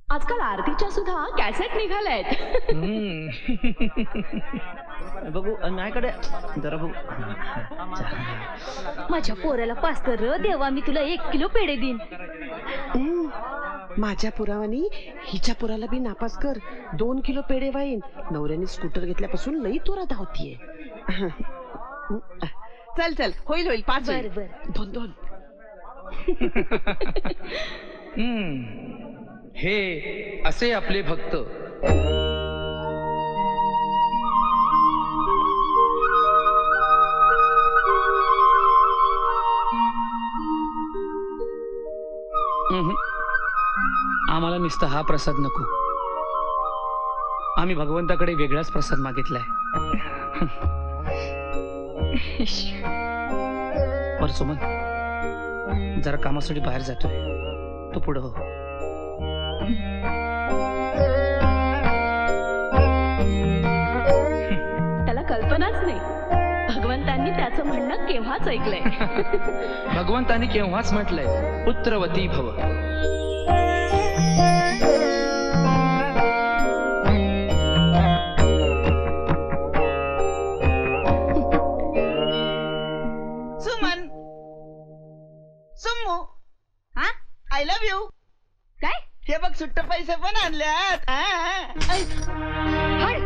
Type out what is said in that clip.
आजकाल आरतीच्या सुद्धा कॅसेट निघाल्यात. बघू माझ्याकडे जरा बघू. माझ्या पोराला पास कर र देवा, मी तुला 1 किलो पेढे देईन. माझ्या पुरावानी हिच्या पुराला बी नापास कर. 2 किलो पेढे वाईन. नवऱ्याने स्कूटर घेतल्यापासून लई तोरा धावतीये. चल चल, होईल होईल, 5 बर बर. 2-2. हे असे आपले भक्त. आम्हाला नुसता हा प्रसाद नको. आम्ही भगवंताकडे वेगळाच प्रसाद मागितलाय. पर सुमन, जरा कामासाठी बाहेर जातोय, तू पुढं हो. त्याला कल्पनाच नाही भगवंतांनी त्याचं म्हणणं केव्हाच ऐकलंय. भगवंतानी केव्हाच म्हटलंय, पुत्रवती भव. सुमन, सुम्मू, हा आय लव्ह यू. काय? हे बघ सुट्ट पैसे पण आणल्यात. हट.